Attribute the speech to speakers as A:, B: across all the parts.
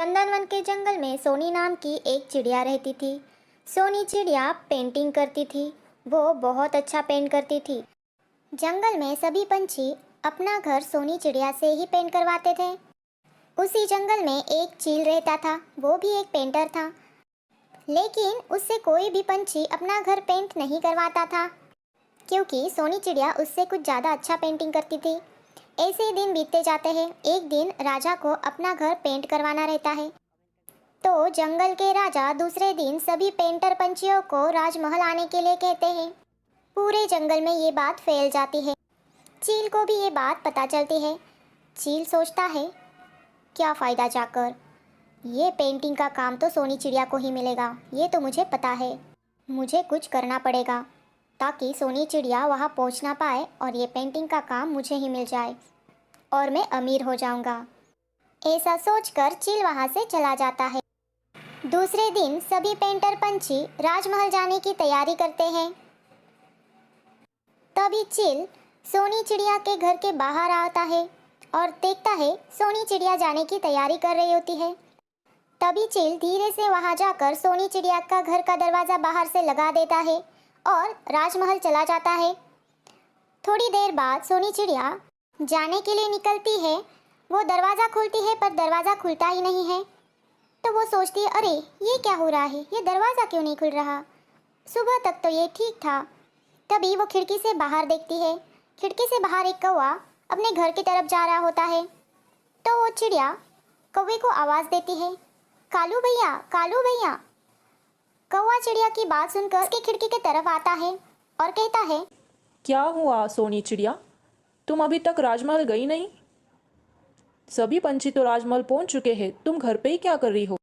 A: चंदनवन के जंगल में सोनी नाम की एक चिड़िया रहती थी। सोनी चिड़िया पेंटिंग करती थी। वो बहुत अच्छा पेंट करती थी। जंगल में सभी पंछी अपना घर सोनी चिड़िया से ही पेंट करवाते थे। उसी जंगल में एक चील रहता था। वो भी एक पेंटर था, लेकिन उससे कोई भी पंछी अपना घर पेंट नहीं करवाता था, क्योंकि सोनी चिड़िया उससे कुछ ज़्यादा अच्छा पेंटिंग करती थी। ऐसे ही दिन बीतते जाते हैं। एक दिन राजा को अपना घर पेंट करवाना रहता है, तो जंगल के राजा दूसरे दिन सभी पेंटर पंछियों को राजमहल आने के लिए कहते हैं। पूरे जंगल में ये बात फैल जाती है। चील को भी ये बात पता चलती है। चील सोचता है, क्या फ़ायदा जाकर, ये पेंटिंग का काम तो सोनी चिड़िया को ही मिलेगा, ये तो मुझे पता है। मुझे कुछ करना पड़ेगा ताकि सोनी चिड़िया वहाँ पहुँच ना पाए और ये पेंटिंग का काम मुझे ही मिल जाए और मैं अमीर हो जाऊँगा। ऐसा सोचकर चील वहाँ से चला जाता है। दूसरे दिन सभी पेंटर पंछी राजमहल जाने की तैयारी करते हैं। तभी चील सोनी चिड़िया के घर के बाहर आता है और देखता है सोनी चिड़िया जाने की तैयारी कर रही होती है। तभी चील धीरे से वहां जाकर सोनी चिड़िया का घर का दरवाज़ा बाहर से लगा देता है और राजमहल चला जाता है। थोड़ी देर बाद सोनी चिड़िया जाने के लिए निकलती है। वो दरवाज़ा खोलती है पर दरवाज़ा खुलता ही नहीं है। तो वो सोचती है, अरे ये क्या हो रहा है, ये दरवाज़ा क्यों नहीं खुल रहा, सुबह तक तो ये ठीक था। तभी वो खिड़की से बाहर देखती है। खिड़की से बाहर एक कौवा अपने घर की तरफ जा रहा होता है। तो वो चिड़िया कौवे को आवाज़ देती है, कालू भैया, कालू भैया। कौवा चिड़िया की बात सुनकर उसकी खिड़की की तरफ आता है और कहता है,
B: क्या हुआ सोनी चिड़िया, तुम अभी तक राजमहल गई नहीं? सभी पंछी तो राजमहल पहुंच चुके हैं, तुम घर पे ही क्या कर रही हो?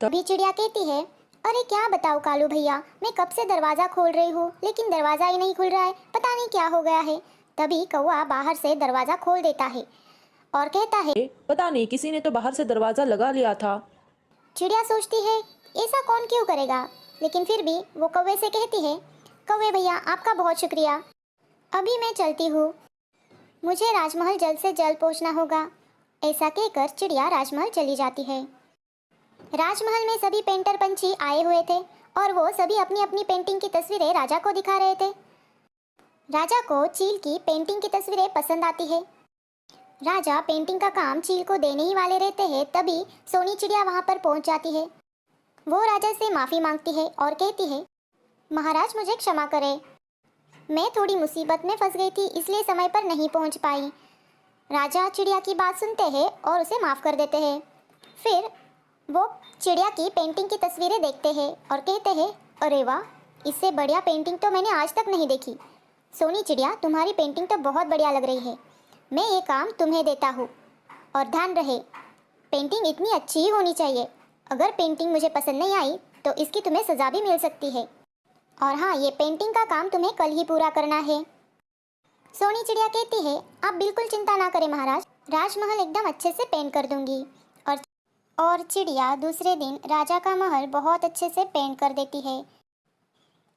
A: तभी चिड़िया कहती है, अरे क्या बताओ कालू भैया, मैं कब से दरवाज़ा खोल रही हूँ लेकिन दरवाज़ा ही नहीं खुल रहा है, पता नहीं क्या हो गया है। तभी कौवा बाहर से दरवाज़ा खोल देता है और कहता है,
B: पता नहीं, किसी ने तो बाहर से दरवाज़ा लगा लिया था।
A: चिड़िया सोचती है, ऐसा कौन क्यों करेगा, लेकिन फिर भी वो कौवे से कहती है, कौवे भैया आपका बहुत शुक्रिया, अभी मैं चलती हूँ, मुझे राजमहल जल्द से जल्द पहुँचना होगा। ऐसा कहकर चिड़िया राजमहल चली जाती है। राजमहल में सभी पेंटर पंछी आए हुए थे और वो सभी अपनी अपनी पेंटिंग की तस्वीरें राजा को दिखा रहे थे। राजा को चील की पेंटिंग की तस्वीरें पसंद आती है। राजा पेंटिंग का काम चील को देने ही वाले रहते हैं। तभी सोनी चिड़िया वहां पर पहुंच जाती है। वो राजा से माफ़ी मांगती है और कहती है, महाराज मुझे क्षमा करें, मैं थोड़ी मुसीबत में फंस गई थी इसलिए समय पर नहीं पहुंच पाई। राजा चिड़िया की बात सुनते हैं और उसे माफ़ कर देते हैं। फिर वो चिड़िया की पेंटिंग की तस्वीरें देखते हैं और कहते हैं, अरे वाह, इससे बढ़िया पेंटिंग तो मैंने आज तक नहीं देखी। सोनी चिड़िया तुम्हारी पेंटिंग तो बहुत बढ़िया लग रही है, मैं ये काम तुम्हें देता हूँ, और ध्यान रहे पेंटिंग इतनी अच्छी ही होनी चाहिए। अगर पेंटिंग मुझे पसंद नहीं आई तो इसकी तुम्हें सज़ा भी मिल सकती है, और हाँ, ये पेंटिंग का काम तुम्हें कल ही पूरा करना है। सोनी चिड़िया कहती है, आप बिल्कुल चिंता ना करें महाराज, राजमहल एकदम अच्छे से पेंट कर दूंगी। और चिड़िया दूसरे दिन राजा का महल बहुत अच्छे से पेंट कर देती है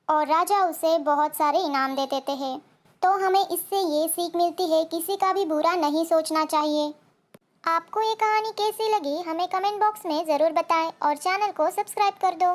A: और राजा उसे बहुत सारे इनाम दे देते हैं। तो हमें इससे ये सीख मिलती है, किसी का भी बुरा नहीं सोचना चाहिए। आपको ये कहानी कैसी लगी हमें कमेंट बॉक्स में ज़रूर बताएं और चैनल को सब्सक्राइब कर दो।